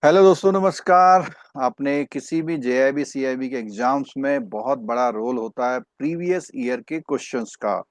Hello दोस्तों, नमस्कार। आपने किसी भी जेआईबी सीआईबी के एग्जाम्स में बहुत बड़ा रोल होता है प्रीवियस ईयर के क्वेश्चंस का।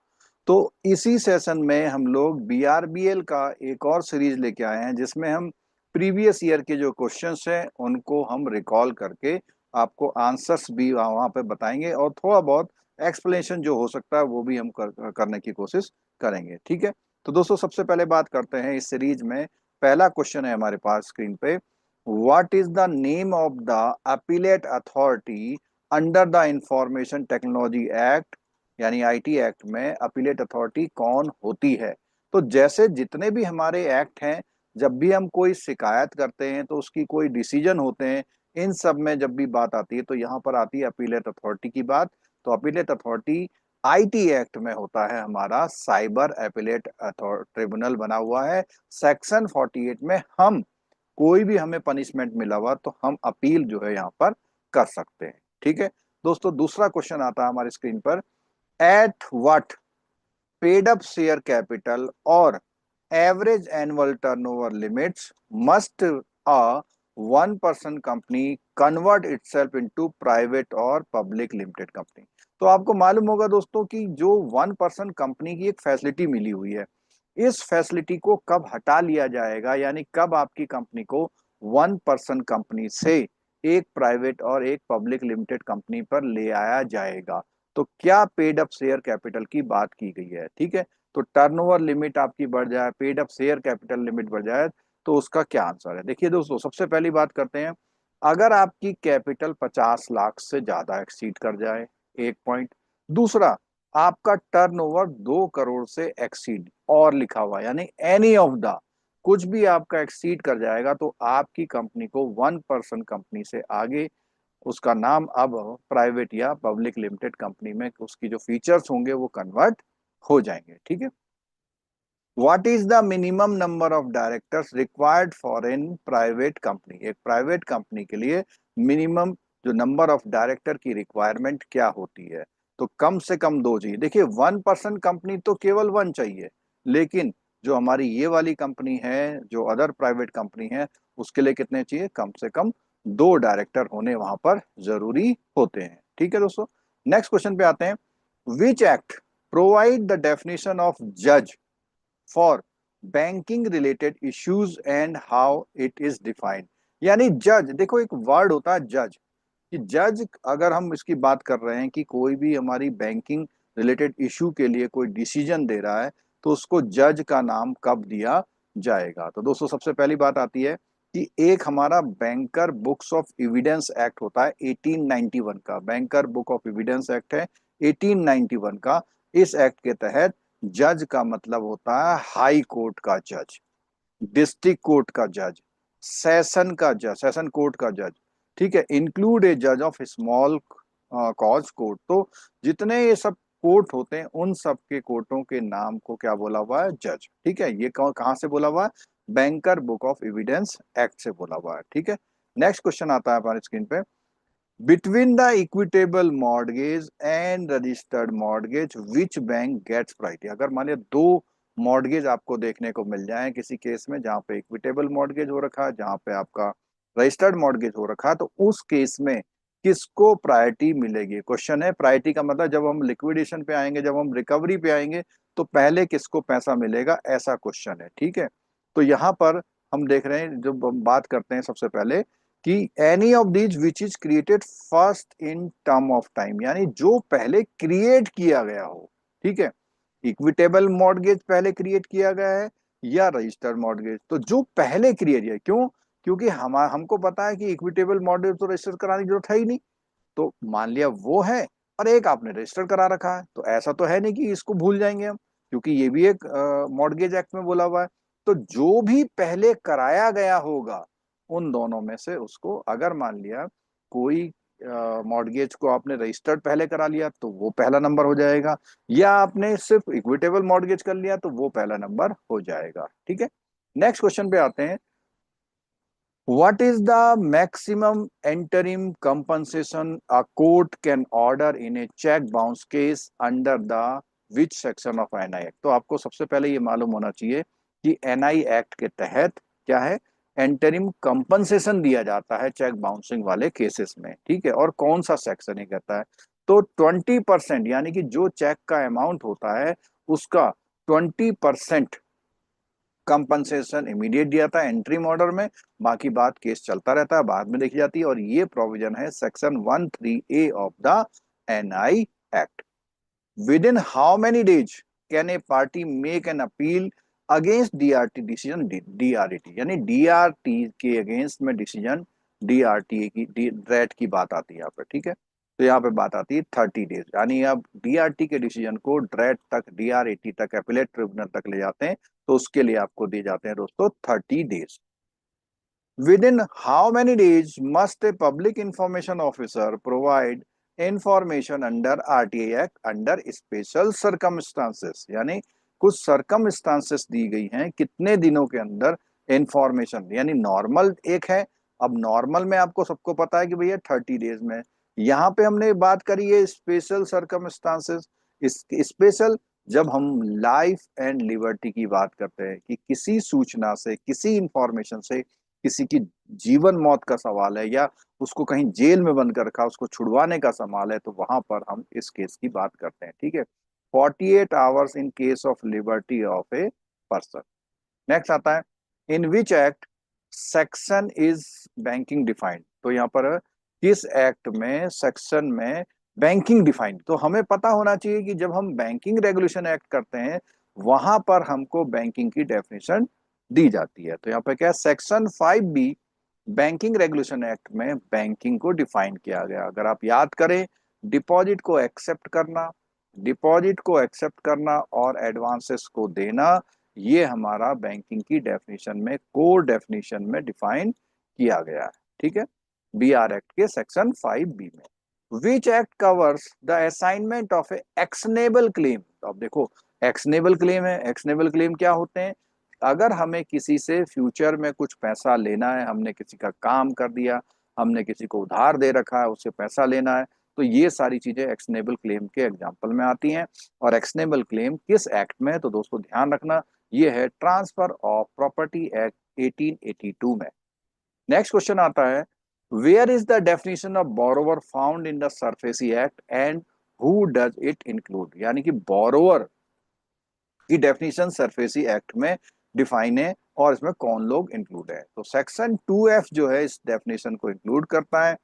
तो इसी सेशन में हम लोग बीआरबीएल का एक और सीरीज लेके आए हैं जिसमें हम प्रीवियस ईयर के जो क्वेश्चंस हैं उनको हम रिकॉल करके आपको आंसर्स भी वहाँ पे बताएंगे और थोड़ा बहुत एक्सप्लेनेशन जो हो सकता है वो भी हम करने की कोशिश करेंगे। ठीक है, तो दोस्तों सबसे पहले बात करते हैं इस सीरीज में। पहला क्वेश्चन है हमारे पास स्क्रीन पे। What is the name of the appellate authority under the information technology act, यानी आईटी एक्ट में अपीलेट अथॉरिटी कौन होती है? तो जैसे जितने भी हमारे एक्ट हैं, जब भी हम कोई शिकायत करते हैं तो उसकी कोई डिसीजन होते हैं, इन सब में जब भी बात आती है तो यहाँ पर आती है अपीलेट अथॉरिटी की बात। तो अपीलेट अथॉरिटी आईटी एक्ट में होता है हमारा साइबर अपीलेट ट्रिब्यूनल बना हुआ है। सेक्शन 48 में हम कोई भी हमें पनिशमेंट मिला हुआ तो हम अपील जो है यहाँ पर कर सकते हैं। ठीक है दोस्तों, दूसरा क्वेश्चन आता है हमारी स्क्रीन पर। At what paid up share capital और average annual turnover limits must a 1% company convert itself into private और पब्लिक लिमिटेड कंपनी? तो आपको मालूम होगा दोस्तों कि जो 1% कंपनी की एक फैसिलिटी मिली हुई है, इस फैसिलिटी को कब हटा लिया जाएगा, यानी कब आपकी कंपनी को 1% कंपनी से एक प्राइवेट और एक पब्लिक लिमिटेड कंपनी पर ले आया जाएगा? तो क्या पेड अप शेयर कैपिटल की बात की गई है? ठीक है, तो टर्नओवर लिमिट आपकी बढ़ जाए, paid up share capital limit बढ़ जाए, तो उसका क्या आंसर है? देखिए दोस्तों, सबसे पहली बात करते हैं। अगर आपकी कैपिटल 50 लाख से ज्यादा एक्सीड कर जाए, एक पॉइंट। दूसरा, आपका टर्नओवर 2 करोड़ से एक्सीड और लिखा हुआ, यानी एनी ऑफ द, कुछ भी आपका एक्सीड कर जाएगा तो आपकी कंपनी को 1% कंपनी से आगे उसका नाम अब प्राइवेट या पब्लिक लिमिटेड कंपनी में उसकी जो फीचर्स होंगे वो कन्वर्ट हो जाएंगे। ठीक है, what is the minimum number of directors required for in private company? एक प्राइवेट कंपनी के लिए मिनिमम जो नंबर ऑफ डायरेक्टर की रिक्वायरमेंट क्या होती है? तो कम से कम दो चाहिए। देखिए 1% कंपनी तो केवल वन चाहिए, लेकिन जो हमारी ये वाली कंपनी है, जो अदर प्राइवेट कंपनी है, उसके लिए कितने चाहिए? कम से कम दो डायरेक्टर होने वहां पर जरूरी होते हैं। ठीक है दोस्तों, नेक्स्ट क्वेश्चन पे आते हैं। Which act provide the definition of जज for banking related issues and how it is defined? यानी जज, देखो एक वर्ड होता है जज, कि जज अगर हम इसकी बात कर रहे हैं कि कोई भी हमारी बैंकिंग रिलेटेड इशू के लिए कोई डिसीजन दे रहा है तो उसको जज का नाम कब दिया जाएगा? तो दोस्तों सबसे पहली बात आती है कि एक हमारा banker books of evidence act होता है 1891 का, banker book of evidence act है 1891 का। इस एक्ट के तहत जज का मतलब होता है हाई कोर्ट का जज, डिस्ट्रिक्ट कोर्ट का जज, सेशन का जज, सेशन कोर्ट का जज। ठीक है, इंक्लूड ए जज ऑफ स्मॉल कॉज कोर्ट। तो जितने ये सब कोर्ट होते हैं उन सब के कोर्टों के नाम को क्या बोला हुआ है? जज। ठीक है, ये कहाँ से बोला हुआ है? Banker book of evidence act से बोला हुआ है। ठीक है, नेक्स्ट क्वेश्चन आता है हमारे स्क्रीन पे। Between the equitable mortgage and registered mortgage which bank gets priority? अगर मान लिया दो मॉर्गेज आपको देखने को मिल जाए किसी केस में, जहां पे इक्विटेबल मॉर्गेज हो रखा है, जहां पे आपका रजिस्टर्ड मॉर्गेज हो रखा है, तो उस केस में किसको प्रायोरिटी मिलेगी? क्वेश्चन है प्रायोरिटी का मतलब जब हम लिक्विडेशन पे आएंगे, जब हम रिकवरी पे आएंगे, तो पहले किसको पैसा मिलेगा, ऐसा क्वेश्चन है। ठीक है, तो यहाँ पर हम देख रहे हैं, जब हम बात करते हैं सबसे पहले कि any of these which is created first in term of time, यानी जो पहले क्रिएट किया गया हो। ठीक है, इक्विटेबल मॉर्गेज पहले क्रिएट किया गया है या रजिस्टर्ड मॉर्गेज? तो जो पहले क्रिएट किया, क्यों? क्योंकि हमको पता है कि इक्विटेबल मॉर्गेज तो रजिस्टर कराने की जरूरत है ही नहीं। तो मान लिया वो है और एक आपने रजिस्टर करा रखा है, तो ऐसा तो है नहीं कि इसको भूल जाएंगे हम, क्योंकि ये भी एक मॉर्गेज एक्ट में बोला हुआ है। तो जो भी पहले कराया गया होगा उन दोनों में से उसको, अगर मान लिया कोई मॉर्गेज को आपने रजिस्टर्ड पहले करा लिया तो वो पहला नंबर हो जाएगा, या आपने सिर्फ इक्विटेबल मॉर्गेज कर लिया तो वो पहला नंबर हो जाएगा। ठीक है, नेक्स्ट क्वेश्चन पे आते हैं। What is the maximum interim compensation a court can order in a check bounce case under the which section of NI Act? तो आपको सबसे पहले ये मालूम होना चाहिए कि NI एक्ट के तहत क्या है, एंटरिम कंपनसेशन दिया जाता है चेक बाउंसिंग वाले केसेस में, ठीक है। और कौन सा सेक्शन ये कहता है, तो 20%, यानी कि जो चेक का अमाउंट होता है उसका 20% कंपनसेशन इमीडिएट दिया था एंट्रीम ऑर्डर में, बाकी बात केस चलता रहता है, बाद में देखी जाती है। और ये प्रोविजन है section 13A of the NI act. Within how many days can a party make an appeal against DRT decision, DRT यानी डीआरटी के अगेंस्ट में डिसीजन, डीआरटी की ड्रैट की बात आती है यहाँ पे, ठीक है। तो यहाँ पे बात आती है 30 डेज, यानी अब डीआरटी के डिसीजन को ड्रैट तक, डीआरएटी तक, एपीलेट ट्रिब्यूनल तक ले जाते हैं, तो उसके लिए आपको दिए जाते हैं दोस्तों 30 days. Within how many days must a public information officer provide information under RTA Act under special circumstances? यानी कुछ circumstances दी गई हैं, कितने दिनों के अंदर इंफॉर्मेशन, यानी नॉर्मल एक है। अब नॉर्मल में आपको सबको पता है कि भैया 30 डेज में, यहाँ पे हमने बात करी है स्पेशल सर्कमस्टांसेस। स्पेशल जब हम लाइफ एंड लिबर्टी की बात करते हैं कि किसी सूचना से, किसी इंफॉर्मेशन से किसी की जीवन मौत का सवाल है, या उसको कहीं जेल में बंद कर रखा, उसको छुड़वाने का सवाल है, तो वहां पर हम इस केस की बात करते हैं, ठीक है। 48 hours in case of liberty of a person. Next आता है, in which act section is banking defined. तो यहाँ पर किस एक्ट में, सेक्शन में बैंकिंग डिफाइंड। तो हमें पता होना चाहिए कि जब हम बैंकिंग रेगुलेशन एक्ट करते हैं वहां पर हमको बैंकिंग की डेफिनेशन दी जाती है। तो यहाँ पे क्या है, section 5B banking regulation act में बैंकिंग को डिफाइन किया गया। अगर आप याद करें, डिपॉजिट को एक्सेप्ट करना, डिपॉजिट को एक्सेप्ट करना और एडवांसेस को देना, ये हमारा बैंकिंग की डेफिनेशन में, कोर डेफिनेशन में डिफाइन किया गया है, ठीक है, बीआर एक्ट के सेक्शन 5B में। Which act covers the assignment of A actionable claim. तो अब देखो, एक्शनेबल क्लेम है, एक्शनेबल क्लेम क्या होते हैं, अगर हमें किसी से फ्यूचर में कुछ पैसा लेना है, हमने किसी का काम कर दिया, हमने किसी को उधार दे रखा है, उससे पैसा लेना है, तो ये सारी चीजें एक्शनेबल क्लेम के एग्जाम्पल में आती हैं। और एक्शनेबल क्लेम किस एक्ट में है, तो दोस्तों ध्यान रखना, ये है ट्रांसफर ऑफ प्रॉपर्टी एक्ट 1882 में। नेक्स्ट क्वेश्चन आता है, where is the definition of borrower found in the SARFAESI act and who does it include. यानी कि बोरोवर की डेफिनेशन सरफेसी एक्ट में डिफाइन है और इसमें कौन लोग इंक्लूड है। तो सेक्शन 2F जो है इस डेफिनेशन को इंक्लूड करता है।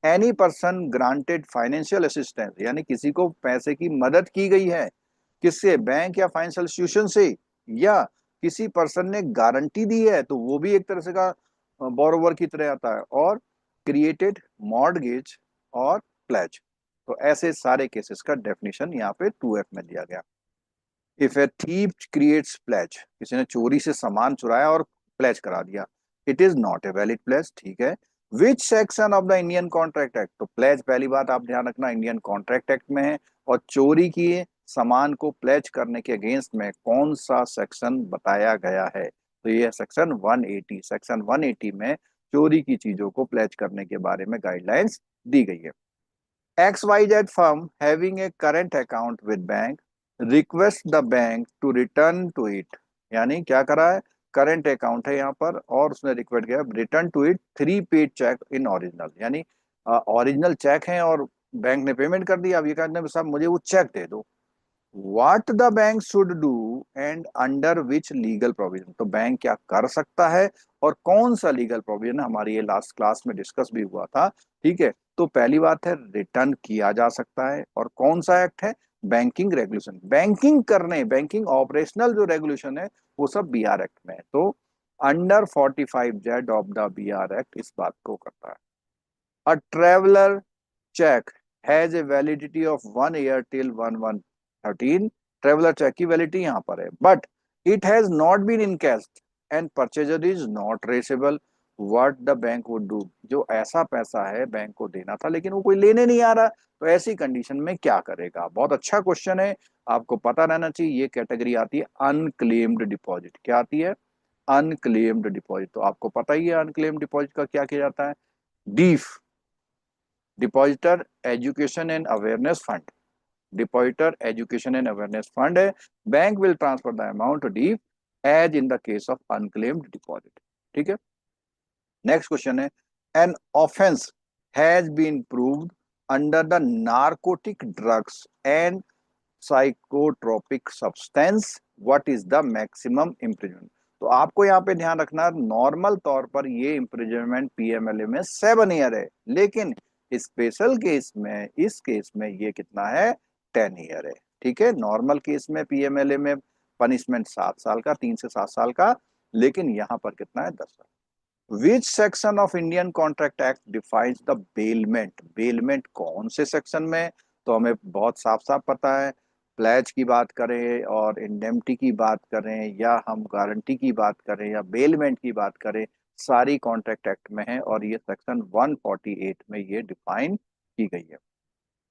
Any person granted financial assistance, यानी किसी को पैसे की मदद की गई है, किससे, बैंक या फाइनेंशियल इंस्टीट्यूशन से, या किसी पर्सन ने गारंटी दी है, तो वो भी एक तरह से का बोरोवर की तरह आता है। और क्रिएटेड मॉर्गेज और प्लेज, तो ऐसे सारे केसेस का डेफिनेशन यहाँ पे 2F में दिया गया। If a thief creates pledge, किसी ने चोरी से सामान चुराया और प्लेज करा दिया, it is not a valid pledge, ठीक है। Which section of the Indian contract act. तो प्लेज, पहली बात आप ध्यान रखना, इंडियन कॉन्ट्रैक्ट एक्ट में है। और चोरी किए सामान को प्लेज करने के अगेंस्ट में कौन सा सेक्शन बताया गया है, तो ये सेक्शन 180। सेक्शन 180 में चोरी की चीजों को प्लेज करने के बारे में गाइडलाइंस दी गई है। XYZ firm having a current account with bank request the bank to return to it। यानी क्या करा है, करंट अकाउंट है यहाँ पर और उसने रिक्वेस्ट किया return to it 3 paid cheque in original, यानी ओरिजिनल चेक है और बैंक ने पेमेंट कर दिया, अब ये कहते हैं साहब मुझे वो चेक दे दो। What the bank should do and under which legal provision. तो बैंक क्या कर सकता है और कौन सा लीगल प्रोविजन, हमारी ये लास्ट क्लास में डिस्कस भी हुआ था, ठीक है। तो पहली बात है, रिटर्न किया जा सकता है, और कौन सा एक्ट है, बैंकिंग रेगुलेशन, बैंकिंग करने, बैंकिंग ऑपरेशनल जो रेगुलेशन है वो सब बीआर एक्ट में है। तो under 45Z of the BR act इस बात को करता है। A traveller cheque has a validity of 1 year till 1/1/13। Traveller cheque की वैलिडिटी यहाँ पर है, but it has not been encashed and purchaser is not traceable. What the bank would do, जो ऐसा पैसा है बैंक को देना था लेकिन वो कोई लेने नहीं आ रहा, तो ऐसी कंडीशन में क्या करेगा। बहुत अच्छा क्वेश्चन है, आपको पता रहना चाहिए। ये कैटेगरी आती है अनक्लेम्ड डिपॉजिट। क्या आती है, अनक्लेम्ड डिपॉजिट। तो आपको पता ही है अनक्लेम्ड डिपॉजिट का क्या किया जाता है, DEAF, depositor education and awareness fund, depositor education and awareness fund है। Bank will transfer the amount due as in the case of unclaimed deposit, ठीक है। नेक्स्ट क्वेश्चन है, an offence has been proved under the narcotic drugs and psychotropic substance, what is the maximum imprisonment. तो आपको यहाँ पे ध्यान रखना, normal तौर पर ये इम्प्रिजनमेंट पीएमएलए में 7 ईयर है, लेकिन स्पेशल केस में, इस केस में ये कितना है, 10 ईयर है। ठीक है, नॉर्मल केस में पीएमएलए में पनिशमेंट 7 साल का, 3 से 7 साल का, लेकिन यहाँ पर कितना है, 10 साल। विच section of Indian contract act defines the bailment, bailment कौन से सेक्शन में, तो हमें बहुत साफ साफ पता है, प्लेज की बात करें और इंडेम्निटी की बात करें या हम गारंटी की बात करें या बेलमेंट की बात करें, सारी कॉन्ट्रैक्ट एक्ट में है और ये सेक्शन 148 में ये डिफाइन की गई है।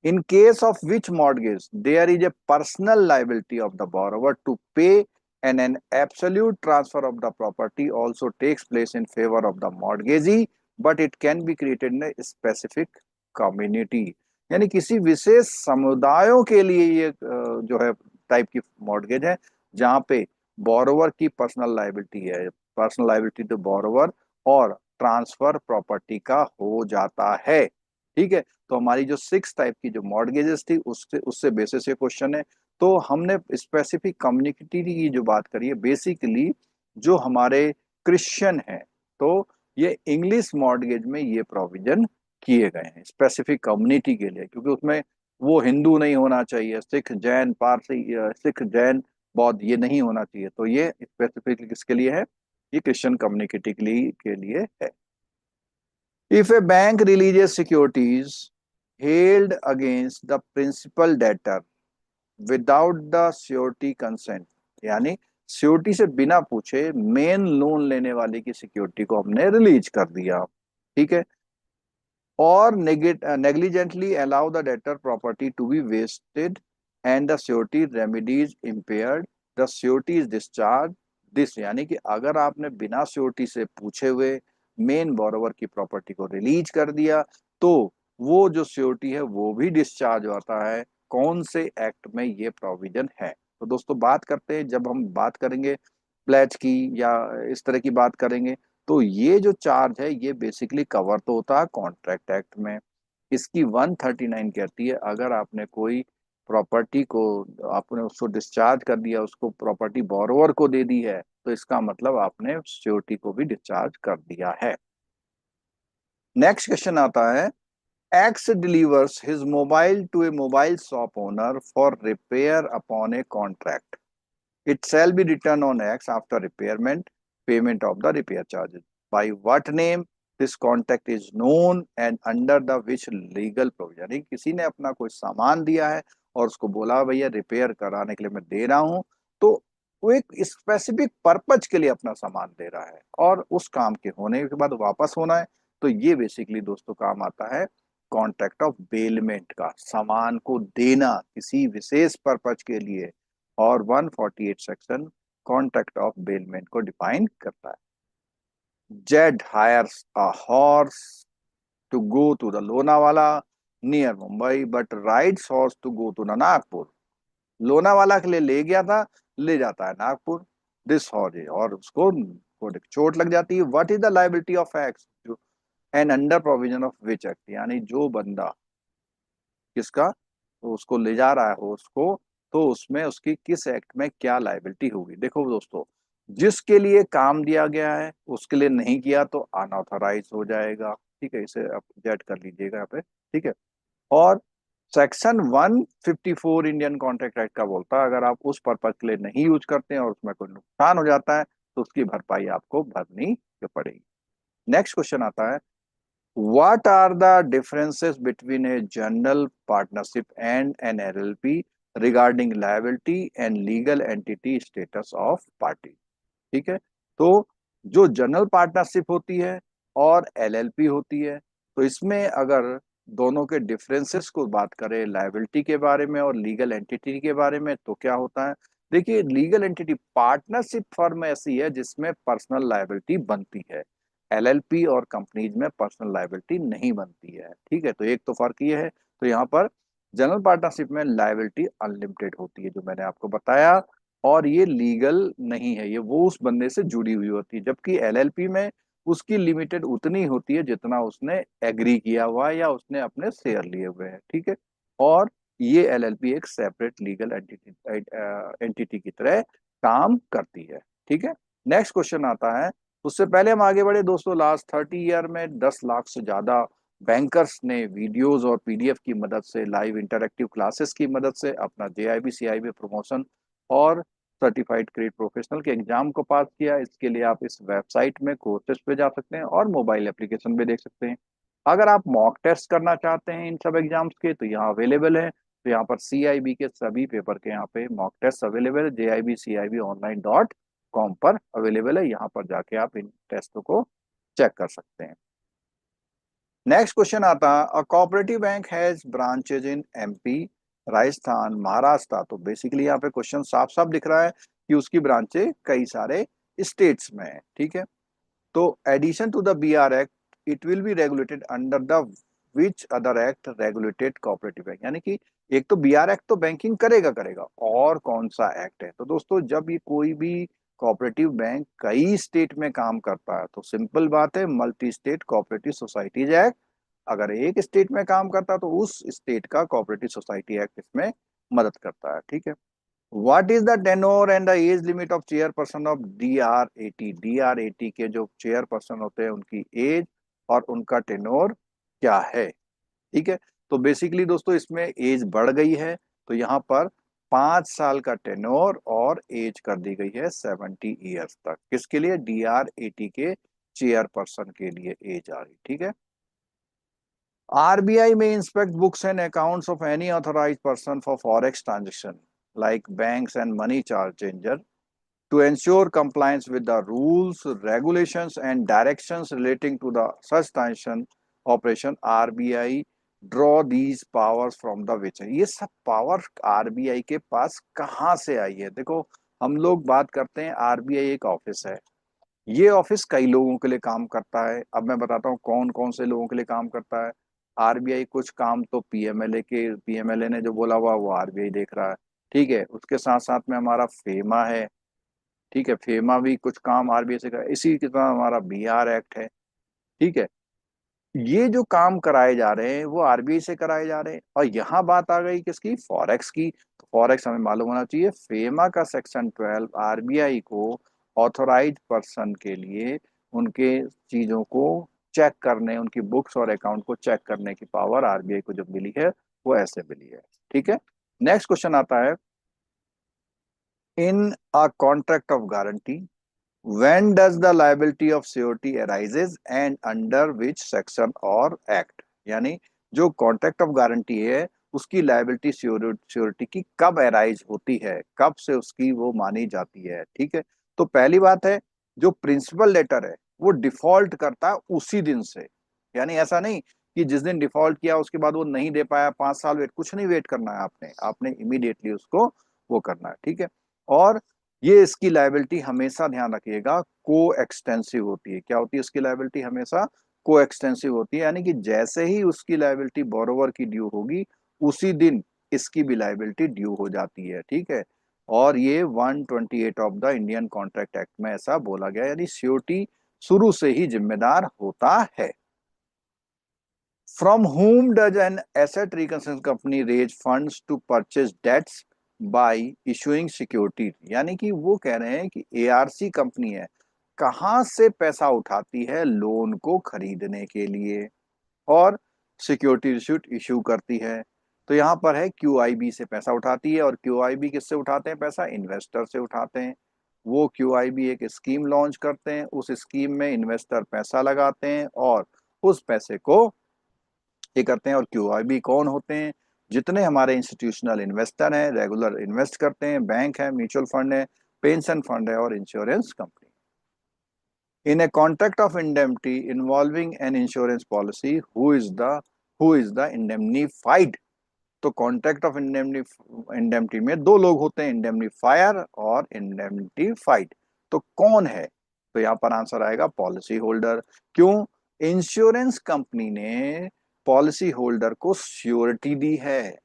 In case of which mortgage there is a personal liability of the borrower to pay, and an absolute transfer of the property also takes place in favor of the mortgagee, but it can be created in a specific community। यानी किसी विशेष समुदायों के लिए ये जो है type की mortgage है, जहां पे बोरोवर की पर्सनल लाइबिलिटी है, पर्सनल लाइबिलिटी टू बोरोवर, और ट्रांसफर प्रॉपर्टी का हो जाता है। ठीक है, तो हमारी जो 6 टाइप की जो मॉर्गेजेस थी, उससे उससे बेसिस ये क्वेश्चन है। तो हमने स्पेसिफिक कम्युनिटी की जो बात करी है, बेसिकली जो हमारे क्रिश्चियन हैं, तो ये इंग्लिश मॉर्गेज में ये प्रोविजन किए गए हैं स्पेसिफिक कम्युनिटी के लिए, क्योंकि उसमें वो हिंदू नहीं होना चाहिए, सिख जैन पारसी, सिख जैन बौद्ध ये नहीं होना चाहिए, तो ये स्पेसिफिक किसके लिए है, ये क्रिश्चियन कम्युनिटी के लिए है। If a bank releases securities held against the principal debtor without the surety consent, यानी सिक्योरिटी से बिना पूछे मेन लोन लेने वाले की सिक्योरिटी को हमने रिलीज कर दिया, ठीक है, और negligently allow the debtor property to be wasted and the surety remedies impaired, the surety is discharged, this यानी कि अगर आपने बिना श्योरिटी से पूछे हुए मेन बोरोवर की प्रॉपर्टी को रिलीज कर दिया, तो वो जो श्योरिटी है वो भी डिस्चार्ज होता है। कौन से एक्ट में ये प्रोविजन है, तो दोस्तों बात करते हैं, जब हम बात करेंगे प्लेज की या इस तरह की बात करेंगे, तो ये जो चार्ज है ये बेसिकली कवर तो होता है कॉन्ट्रैक्ट एक्ट में। इसकी 139 कहती है, अगर आपने कोई प्रॉपर्टी को, आपने उसको डिस्चार्ज कर दिया, उसको प्रॉपर्टी बोरोवर को दे दी है, तो इसका मतलब आपने सिक्योरिटी को भी डिस्चार्ज कर दिया है। नेक्स्ट क्वेश्चन आता है, X delivers his mobile to a mobile shop owner for repair upon a contract, it shall be returned on X after repairment, payment of the repair charges. By what name this contract is known and under the which legal provision। यानी किसी ने अपना कोई सामान दिया है और उसको बोला भैया रिपेयर कराने के लिए मैं दे रहा हूं, तो वो एक स्पेसिफिक पर्पज के लिए अपना सामान दे रहा है और उस काम के होने के बाद वापस होना है, तो ये बेसिकली दोस्तों काम आता है कॉन्ट्रैक्ट ऑफ बेलमेंट का, सामान को देना किसी विशेष पर्पज के लिए, और 148 सेक्शन कॉन्ट्रैक्ट ऑफ बेलमेंट को डिफाइन करता है। Z hires a horse to go to the Lonavala near Mumbai but rides horse to go to the Nagpur. Lonavala के लिए ले गया था, ले जाता है नागपुर, दिस हॉर्स, और उसको चोट लग जाती है। What is the liability of act and under provision of which act, यानी जो बंदा किसका, तो उसको ले जा रहा है हो उसको, तो उसमें उसकी किस एक्ट में क्या लाइबिलिटी होगी। देखो दोस्तों, जिसके लिए काम दिया गया है उसके लिए नहीं किया तो अनऑथराइज हो जाएगा, ठीक है, इसे आप जेड कर लीजिएगा यहाँ पे, ठीक है। और सेक्शन 154 इंडियन कॉन्ट्रैक्ट एक्ट का बोलता है, अगर आप उस पर्पज के लिए नहीं यूज करते हैं और उसमें कोई नुकसान हो जाता है तो उसकी भरपाई आपको भरनी पड़ेगी। नेक्स्ट क्वेश्चन आता है, what are the differences between a general partnership and an LLP regarding liability and legal entity status of party। ठीक है, तो जो जनरल पार्टनरशिप होती है और एलएलपी होती है, तो इसमें अगर दोनों के डिफरेंसेस को बात करें लायबिलिटी के बारे में और लीगल एंटिटी के बारे में, तो क्या होता है, देखिए लीगल एंटिटी पार्टनरशिप फर्म ऐसी है जिसमें पर्सनल लायबिलिटी बनती है, एलएलपी और कंपनीज में पर्सनल लायबिलिटी नहीं बनती है, ठीक है, तो एक तो फर्क ये है। तो यहाँ पर जनरल पार्टनरशिप में लायबिलिटी अनलिमिटेड होती है जो मैंने आपको बताया, और ये लीगल नहीं है, ये वो उस बंदे से जुड़ी हुई होती है, जबकि एलएलपी में उसकी लिमिटेड उतनी होती है जितना उसने एग्री किया हुआ है या उसने अपने शेयर लिए हुए हैं, ठीक है। और ये एलएलपी एक सेपरेट लीगल एंटिटी की तरह काम करती है, ठीक है। नेक्स्ट क्वेश्चन आता है, उससे पहले हम आगे बढ़े दोस्तों, लास्ट 30 ईयर में 10 लाख से ज्यादा बैंकर्स ने वीडियोस और पीडीएफ की मदद से, लाइव इंटरेक्टिव क्लासेस की मदद से अपना जेआईबी सीआईबी प्रमोशन और सर्टिफाइड क्रेडिट प्रोफेशनल के एग्जाम को पास किया। इसके लिए आप इस वेबसाइट में कोर्सेज पे जा सकते हैं और मोबाइल एप्लीकेशन पे देख सकते हैं। अगर आप मॉक टेस्ट करना चाहते हैं इन सब एग्जाम्स के तो यहाँ अवेलेबल है। तो यहाँ पर सीआईबी के सभी पेपर के यहाँ पे मॉक टेस्ट अवेलेबल है, JIBCIB online.com पर अवेलेबल है। यहाँ पर जाके आप इन टेस्टों को चेक कर सकते हैं। नेक्स्ट क्वेश्चन आता है, a cooperative bank has branches in MP, Rajasthan, Maharashtra. तो बेसिकली यहाँ पे क्वेश्चन साफ साफ दिख रहा है कि उसकी ब्रांचें कई सारे स्टेट्स में है, ठीक है। तो addition to the BR act, it will be regulated under the which other act regulated cooperative bank, यानी कि एक तो बीआर एक्ट तो बैंकिंग करेगा करेगा, और कौन सा एक्ट है। तो दोस्तों जब ये कोई भी कोऑपरेटिव बैंक कई स्टेट में काम करता है तो सिंपल बात है, multi state cooperative societies act. अगर एक स्टेट में काम करता है तो उस स्टेट का कोऑपरेटिव सोसाइटी एक्ट इसमें मदद करता है, ठीक है। What is the tenure and the age limit of chairperson of DRAT? DRAT के जो चेयरपर्सन होते हैं उनकी एज और उनका टेनोर क्या है, ठीक है। तो बेसिकली दोस्तों इसमें एज बढ़ गई है, तो यहाँ पर 5 साल का टेनोर और एज कर दी गई है 70 ईयर्स तक। किसके लिए? DRAT के चेयरपर्सन के लिए एज आ रही, ठीक है। RBI may inspect books and accounts of any authorized person for forex transaction, like banks and money changer, to ensure compliance with the rules, regulations, and directions relating to the such transaction operation. RBI draw these powers from the which? ये सब power RBI के पास कहाँ से आई है? देखो, हम लोग बात करते हैं RBI एक ऑफिस है, ये ऑफिस कई लोगों के लिए काम करता है। अब मैं बताता हूँ कौन कौन से लोगों के लिए काम करता है। आरबीआई कुछ काम तो पीएमएलए ने जो बोला हुआ वो आरबीआई देख रहा है, ठीक है। उसके साथ साथ में हमारा फेमा है, ठीक है, फेमा भी कुछ काम आरबीआई से कर, इसी की तरह हमारा बीआर एक्ट है, ठीक है। ये जो काम कराए जा रहे हैं वो आरबीआई से कराए जा रहे हैं। और यहाँ बात आ गई किसकी? फॉरेक्स की। तो फॉरेक्स हमें मालूम होना चाहिए, फेमा का सेक्शन 12 आरबीआई को ऑथोराइज पर्सन के लिए उनके चीजों को चेक करने, उनकी बुक्स और अकाउंट को चेक करने की पावर आरबीआई को जो मिली है वो ऐसे मिली है, ठीक है। नेक्स्ट क्वेश्चन आता है, in a contract of guarantee, when does the liability of surety arises and under which section or act? यानी जो कॉन्ट्रैक्ट ऑफ गारंटी है उसकी लाइबिलिटी श्योरिटी की कब अराइज होती है, कब से उसकी वो मानी जाती है, ठीक है। तो पहली बात है, जो प्रिंसिपल लेटर है वो डिफॉल्ट करता है उसी दिन से। यानी ऐसा नहीं कि जिस दिन डिफॉल्ट किया उसके बाद वो नहीं दे पाया, 5 साल वेट, कुछ नहीं वेट करना है आपने, आपने इमीडिएटली उसको वो करना है, ठीक है। और ये इसकी लायबिलिटी हमेशा ध्यान रखिएगा को एक्सटेंसिव होती है। क्या होती है इसकी लायबिलिटी? हमेशा को एक्सटेंसिव होती है, यानी कि जैसे ही उसकी लायबिलिटी बोरोवर की ड्यू होगी उसी दिन इसकी भी लायबिलिटी ड्यू हो जाती है, ठीक है। और ये 128 of the Indian contract act में ऐसा बोला गया, यानी श्योरिटी शुरू से ही जिम्मेदार होता है। From whom does an asset reconstruction company raise funds to purchase debts by issuing security? यानी कि वो कह रहे हैं कि एआरसी कंपनी है, कहां से पैसा उठाती है लोन को खरीदने के लिए और सिक्योरिटी रिसीट इशू करती है। तो यहाँ पर है क्यूआईबी से पैसा उठाती है, और क्यूआईबी किससे उठाते हैं पैसा? इन्वेस्टर से उठाते हैं। वो क्यूआईबी एक स्कीम लॉन्च करते हैं, उस स्कीम में इन्वेस्टर पैसा लगाते हैं और उस पैसे को ये करते हैं। और क्यूआईबी कौन होते हैं? जितने हमारे इंस्टीट्यूशनल इन्वेस्टर हैं, रेगुलर इन्वेस्ट करते हैं, बैंक है, म्यूचुअल फंड है, पेंशन फंड है और insurance company. In a contract of indemnity involving an insurance policy, who is the indemnified? तो कॉन्ट्रैक्ट ऑफ इंडेमनिटी में दो लोग होते हैं, इंडेमनीफायर और इंडेमनिटीफाइड। तो कौन है? तो यहाँ पर आंसर आएगा पॉलिसी होल्डर। क्यों? इंश्योरेंस कंपनी ने पॉलिसी होल्डर को श्योरिटी दी है,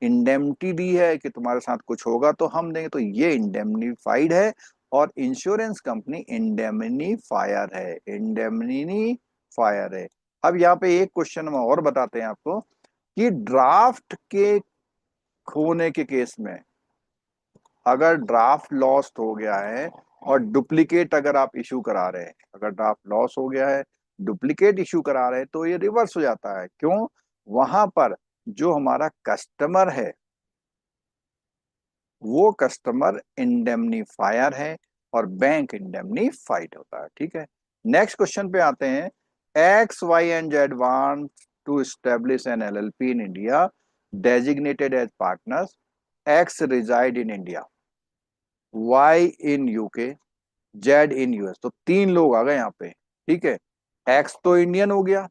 इंडेमनिटी दी है कि तुम्हारे साथ कुछ होगा तो हम देंगे, तो ये इंडेमनीफाइड है। और इंश्योरेंस कंपनी इंडेमनीफायर है, इंडेमनीफायर है। अब यहाँ पे एक क्वेश्चन हम और बताते हैं आपको कि ड्राफ्ट के खोने के केस में, अगर ड्राफ्ट लॉस्ट हो गया है और डुप्लीकेट अगर आप इशू करा रहे हैं, अगर ड्राफ्ट लॉस हो गया है, डुप्लीकेट इशू करा रहे हैं, तो ये रिवर्स हो जाता है। क्यों? वहां पर जो हमारा कस्टमर है वो कस्टमर इंडेमनीफायर है और बैंक इंडेमनीफाइड होता है। ठीक है, नेक्स्ट क्वेश्चन पे आते हैं। X Y and Z want to establish an LLP in India designated as partners. X resided in India, Y in UK, Z in US. तो तीन लोग आ गए यहाँ पे। ठीक है, एक्स तो इंडियन हो गया,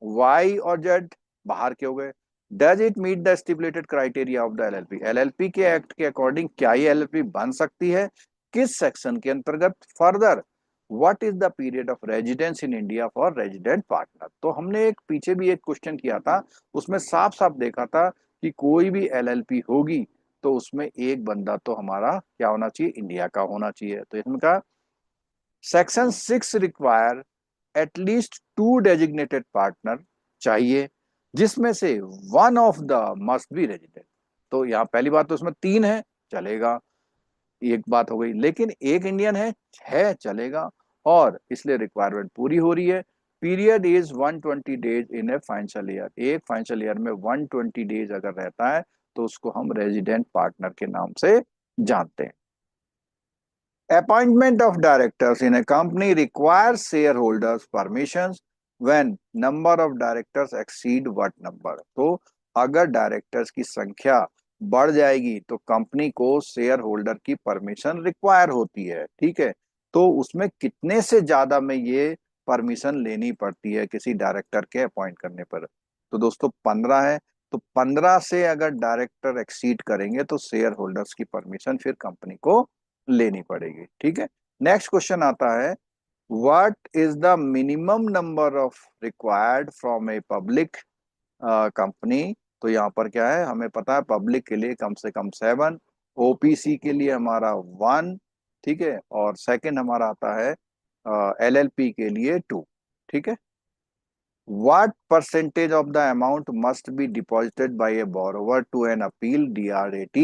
वाई और जेड बाहर के हो गए। Does it meet the stipulated criteria of the LLP? LLP के एक्ट के अकॉर्डिंग क्या ये एलएलपी बन सकती है? किस सेक्शन के अंतर्गत? Further, what is the period of residence in India for resident partner? तो हमने एक पीछे भी एक क्वेश्चन किया था, उसमें साफ साफ देखा था कि कोई भी एलएलपी होगी तो उसमें एक बंदा तो हमारा क्या होना चाहिए? इंडिया का होना चाहिए। तो इसमें कहा section 6 require at least 2 designated partner चाहिए, जिसमें से one of the must be resident. तो यहाँ पहली बात तो उसमें 3 है, चलेगा, एक बात हो गई। लेकिन एक इंडियन है चलेगा, और इसलिए रिक्वायरमेंट पूरी हो रही है। Period is 120 days in a financial year. एक फाइनेंशियल ईयर में 120 डेज अगर रहता है तो उसको हम रेजिडेंट पार्टनर के नाम से जानते हैं। Appointment of directors in a company requires shareholders' permissions when number of directors exceed what number? तो अगर डायरेक्टर्स की संख्या बढ़ जाएगी तो कंपनी को शेयर होल्डर की परमिशन रिक्वायर होती है। ठीक है, तो उसमें कितने से ज्यादा में ये परमिशन लेनी पड़ती है किसी डायरेक्टर के अपॉइंट करने पर? तो दोस्तों 15 है। तो 15 से अगर डायरेक्टर एक्सीड करेंगे तो शेयर होल्डर्स की परमिशन फिर कंपनी को लेनी पड़ेगी। ठीक है, नेक्स्ट क्वेश्चन आता है, what is the minimum number of required from a public company? तो यहाँ पर क्या है, हमें पता है पब्लिक के लिए कम से कम 7, ओपीसी के लिए हमारा 1, ठीक है, और सेकंड हमारा आता है एलएलपी के लिए 2। ठीक है, what percentage of the amount must be deposited by a borrower to an appeal DRAT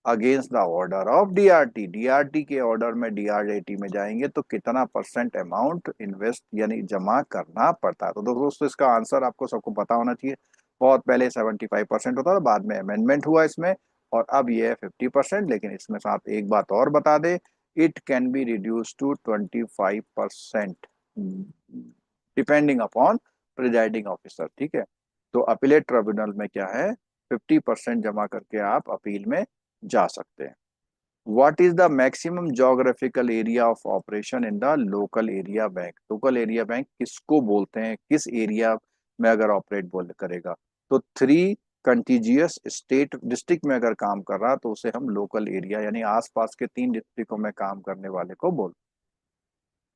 against the order of DRT? DRT के ऑर्डर में DRAT में जाएंगे तो कितना परसेंट अमाउंट इन्वेस्ट यानी जमा करना पड़ता है? तो दोस्तों इसका आंसर आपको सबको पता होना चाहिए। बहुत पहले 75% होता था, बाद में अमेंडमेंट हुआ इसमें, और अब ये है 50%। लेकिन इसमें साथ एक बात और बता दे, it can be reduce to 25% depending upon presiding officer. ठीक है, तो अपीलेट ट्रिब्यूनल में क्या है, 50% जमा करके आप अपील में जा सकते हैं। What is the maximum geographical area of operation in the local area bank? Local area bank किसको बोलते हैं, किस एरिया में अगर ऑपरेट बोल करेगा? तो 3 कंटिजियस स्टेट डिस्ट्रिक्ट में अगर काम कर रहा तो उसे हम लोकल एरिया यानी आसपास के 3 डिस्ट्रिक्टों में काम करने वाले को बोलते हैं।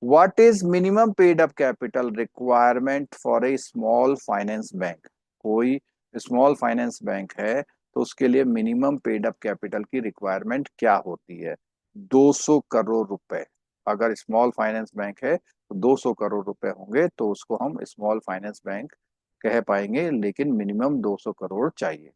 What is minimum paid up capital requirement for a small finance bank? कोई स्मॉल फाइनेंस बैंक है तो उसके लिए मिनिमम पेड अप कैपिटल की रिक्वायरमेंट क्या होती है? 200 करोड़ रुपए। अगर स्मॉल फाइनेंस बैंक है तो 200 करोड़ रुपए होंगे तो उसको हम स्मॉल फाइनेंस बैंक कह पाएंगे, लेकिन मिनिमम 200 करोड़ चाहिए।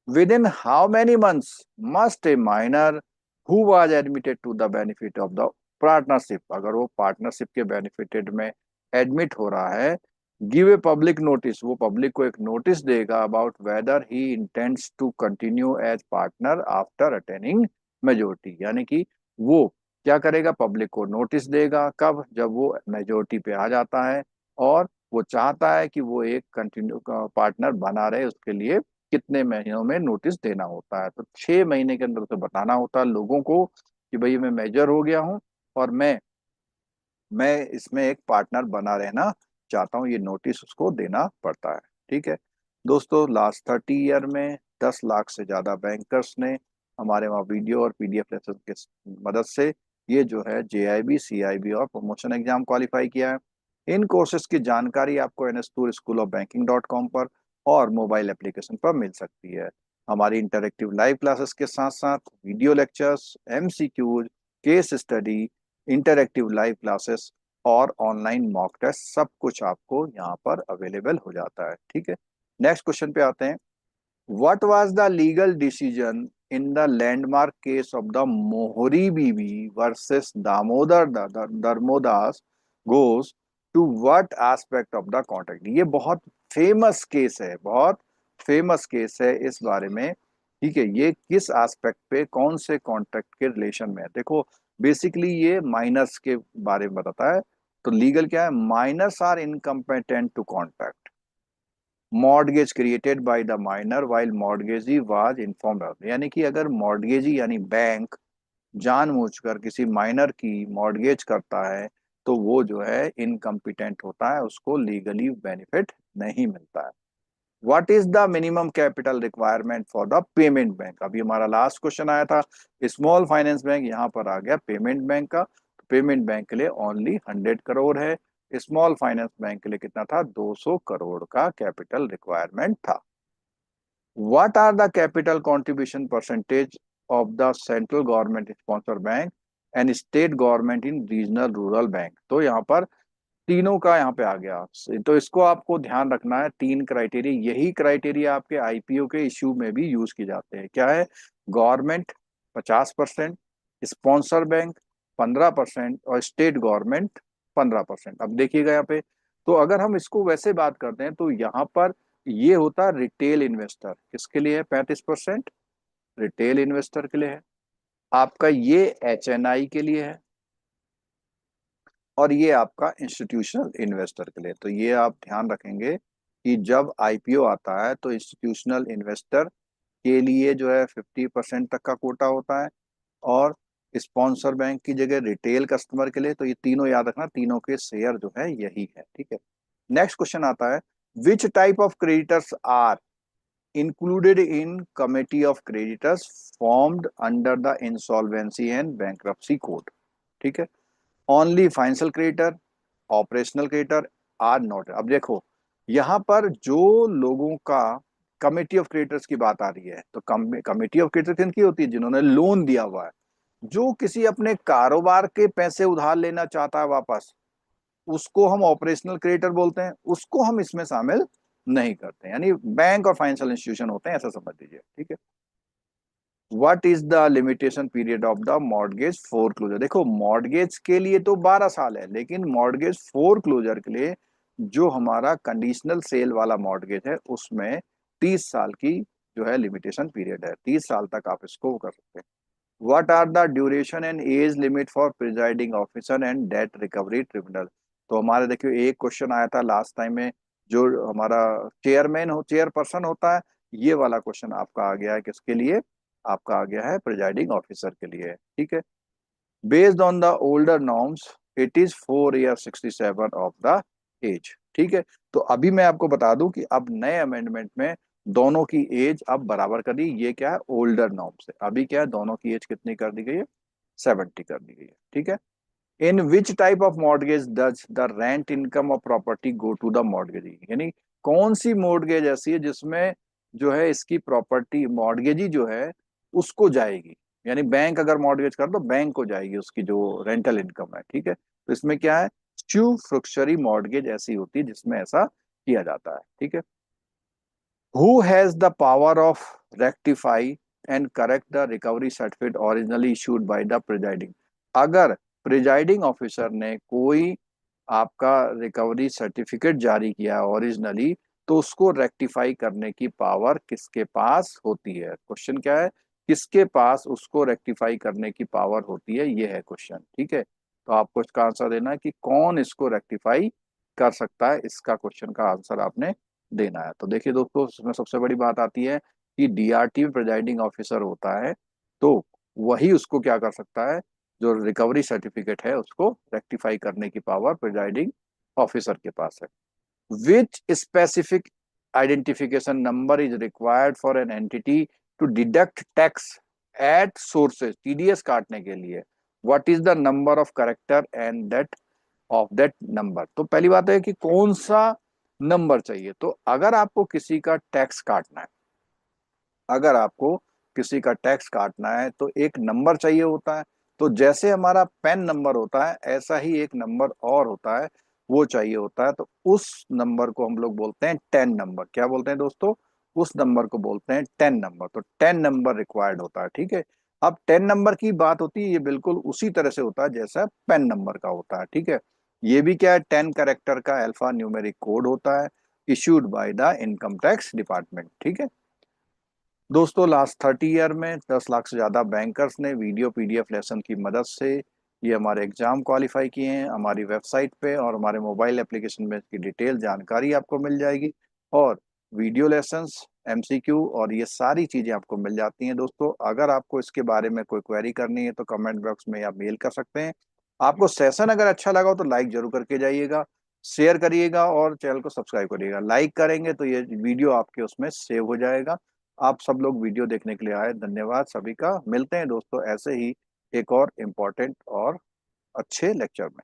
Within how many months must a minor who was admitted to the benefit of the partnership, अगर वो पार्टनरशिप के बेनिफिटेड में एडमिट हो रहा है, गिव ए पब्लिक नोटिस, वो पब्लिक को एक नोटिस देगा about whether he intends to continue as partner after attaining majority? यानी कि वो क्या करेगा, पब्लिक को नोटिस देगा कब, जब वो मेजोरिटी पे आ जाता है और वो चाहता है कि वो एक कंटिन्यू पार्टनर बना रहे, उसके लिए कितने महीनों में नोटिस देना होता है? तो 6 महीने के अंदर तो बताना होता है लोगों को कि भाई मैं मेजर हो गया हूँ और मैं इसमें एक पार्टनर बना रहना चाहता हूँ, ये नोटिस उसको देना पड़ता है। ठीक है दोस्तों, लास्ट 30 ईयर में 10 लाख से ज्यादा बैंकर्स ने हमारे वहाँ वीडियो और पीडीएफ लेसन के मदद से ये जो है जेआईबी, सीआईबी और प्रमोशन एग्जाम क्वालिफाई किया है। इन कोर्सेज की जानकारी आपको NSTourSchoolofBanking.com पर और मोबाइल एप्लीकेशन पर मिल सकती है। हमारी इंटरेक्टिव लाइव क्लासेस के साथ साथ video lectures, MCQs, case study, interactive live classes और ऑनलाइन मॉक टेस्ट, सब कुछ आपको यहाँ पर अवेलेबल हो जाता है। ठीक है, नेक्स्ट क्वेश्चन पे आते हैं। What was the legal decision in the landmark case of the Mohori Bibee versus Damodar Dharmodas goes to what aspect of the contract? ये बहुत फेमस केस है, बहुत फेमस केस है इस बारे में। ठीक है, ये किस एस्पेक्ट पे, कौन से कॉन्ट्रैक्ट के रिलेशन में है? देखो, बेसिकली ये माइनर्स के बारे में बताता है। तो लीगल क्या है? Minors are incompetent to contract mortgage created by the minor while mortgagee was informed. यानी कि अगर मॉर्गेजी यानी बैंक जानबूझकर किसी माइनर की मॉर्गेज करता है तो वो जो है इनकम्पिटेंट होता है, उसको लीगली बेनिफिट नहीं मिलता है। What is the minimum capital requirement for the payment bank? अभी हमारा लास्ट क्वेश्चन आया था स्मॉल फाइनेंस बैंक, यहाँ पर आ गया पेमेंट बैंक का। पेमेंट बैंक के लिए ओनली 100 करोड़ है, स्मॉल फाइनेंस बैंक के लिए कितना था? 200 करोड़ का कैपिटल रिक्वायरमेंट था। What are the capital contribution percentage of the central government sponsor bank and state government in regional rural bank? तो यहाँ पर तीनों का यहाँ पे आ गया। तो इसको आपको ध्यान रखना है, तीन क्राइटेरिया, यही क्राइटेरिया आपके आईपीओ के इश्यू में भी यूज की जाते हैं। क्या है? गवर्नमेंट 50%, स्पॉन्सर बैंक 15% और स्टेट गवर्नमेंट 15%। अब देखिएगा यहाँ पे, तो अगर हम इसको वैसे बात करते हैं तो यहाँ पर ये होता है रिटेल इन्वेस्टर, किसके लिए है? 35% रिटेल इन्वेस्टर के लिए है। आपका ये एचएनआई के लिए है और ये आपका इंस्टीट्यूशनल इन्वेस्टर के लिए। तो ये आप ध्यान रखेंगे कि जब आईपीओ आता है तो इंस्टीट्यूशनल इन्वेस्टर के लिए जो है 50% तक का कोटा होता है, और स्पॉन्सर बैंक की जगह रिटेल कस्टमर के लिए। तो ये तीनों याद रखना, तीनों के शेयर जो है यही है। ठीक है, नेक्स्ट क्वेश्चन आता है, which type of creditors are included in committee of creditors formed under the insolvency and bankruptcy code? ठीक है, only financial creditor, operational creditor are not. अब देखो, यहाँ पर जो लोगों का कमिटी ऑफ क्रेडिटर्स की बात आ रही है, तो कमिटी ऑफ क्रेडिटर्स किनकी होती है? जिन्होंने लोन दिया हुआ है। जो किसी अपने कारोबार के पैसे उधार लेना चाहता है वापस, उसको हम ऑपरेशनल क्रेडिटर बोलते हैं, उसको हम इसमें शामिल नहीं करते। यानी बैंक और फाइनेंशियल इंस्टीट्यूशन होते हैं, ऐसा समझ लीजिए। ठीक है, what is the limitation period of the mortgage foreclosure? देखो, मॉर्गेज के लिए तो 12 साल है, लेकिन मॉर्गेज फोर क्लोजर के लिए जो हमारा कंडीशनल सेल वाला मॉर्गेज है उसमें 30 साल की जो है लिमिटेशन पीरियड है। 30 साल तक आप इसको कर सकते हैं। What are the duration and age limit for presiding officer and debt recovery tribunal? तो हमारे देखियो एक क्वेश्चन आया था लास्ट टाइम में, जो हमारा चेयरपर्सन होता है, ये वाला क्वेश्चन आपका आ गया है किसके लिए? आपका आ गया है प्रिजाइडिंग ऑफिसर के लिए। ठीक है, based on the older norms it is 4 year 67 of the age. ठीक है, तो अभी मैं आपको बता दूं कि अब नए अमेंडमेंट में दोनों की एज अब बराबर कर दी। ये क्या है? ओल्डर नॉर्म से अभी क्या है, दोनों की एज कितनी कर दी गई है? 70 कर दी गई है। ठीक है, in which type of mortgage does the rent income of property go to the mortgagee? यानी कौन सी मॉर्गेज ऐसी है जिसमें जो है इसकी प्रॉपर्टी मॉर्गेजी जो है उसको जाएगी? यानी बैंक अगर मॉर्गेज कर तो बैंक को जाएगी उसकी जो रेंटल इनकम है। ठीक है, तो इसमें क्या है? स्यू फ्रुक्चरी मॉर्गेज ऐसी होती है जिसमें ऐसा किया जाता है। ठीक है, who has the power of rectify and correct the recovery certificate originally issued by the presiding? अगर प्रिजाइडिंग ऑफिसर ने कोई आपका रिकवरी सर्टिफिकेट जारी किया ओरिजिनली, तो उसको रेक्टिफाई करने की पावर किसके पास होती है? क्वेश्चन क्या है? किसके पास उसको रेक्टिफाई करने की पावर होती है, ये है क्वेश्चन। ठीक है, तो आपको इसका आंसर देना है कि कौन इसको रेक्टिफाई कर सकता है, इसका क्वेश्चन का आंसर आपने देना है। तो देखिए दोस्तों, इसमें सबसे बड़ी बात आती है कि डीआरटी प्रिजाइडिंग ऑफिसर होता है, तो वही उसको क्या कर सकता है? जो रिकवरी सर्टिफिकेट है उसको रेक्टिफाई करने की पावर प्रिजाइडिंग ऑफिसर के पास है। Which specific identification number is required for an entity to deduct tax at sources? TDS काटने के लिए what is the number of character and that of that number? तो पहली बात है कि कौन सा नंबर चाहिए। तो अगर आपको किसी का टैक्स काटना है, अगर आपको किसी का टैक्स काटना है तो एक नंबर चाहिए होता है। तो जैसे हमारा पेन नंबर होता है ऐसा ही एक नंबर और होता है, वो चाहिए होता है। तो उस नंबर को हम लोग बोलते हैं 10 नंबर। क्या बोलते हैं दोस्तों? उस नंबर को बोलते हैं 10 नंबर। तो 10 नंबर रिक्वायर्ड होता है, ठीक है। अब 10 नंबर की बात होती है, ये बिल्कुल उसी तरह से होता है जैसा पेन नंबर का होता है, ठीक है। ये भी क्या है, 10 कैरेक्टर का अल्फा न्यूमेरिक कोड होता है, issued by the income tax department, ठीक है। दोस्तों लास्ट 30 ईयर में 10 लाख से ज़्यादा बैंकर्स ने वीडियो पीडीएफ लेसन की मदद से ये हमारे एग्जाम क्वालिफाई किए हैं। हमारी वेबसाइट पे और हमारे मोबाइल एप्लीकेशन में इसकी डिटेल जानकारी आपको मिल जाएगी, और वीडियो लेसन्स, एमसीक्यू और ये सारी चीज़ें आपको मिल जाती हैं। दोस्तों अगर आपको इसके बारे में कोई क्वेरी करनी है तो कमेंट बॉक्स में आप मेल कर सकते हैं। आपको सेशन अगर अच्छा लगा हो तो लाइक जरूर करके जाइएगा, शेयर करिएगा और चैनल को सब्सक्राइब करिएगा। लाइक करेंगे तो ये वीडियो आपके उसमें सेव हो जाएगा। आप सब लोग वीडियो देखने के लिए आए, धन्यवाद सभी का। मिलते हैं दोस्तों ऐसे ही एक और इम्पोर्टेंट और अच्छे लेक्चर में।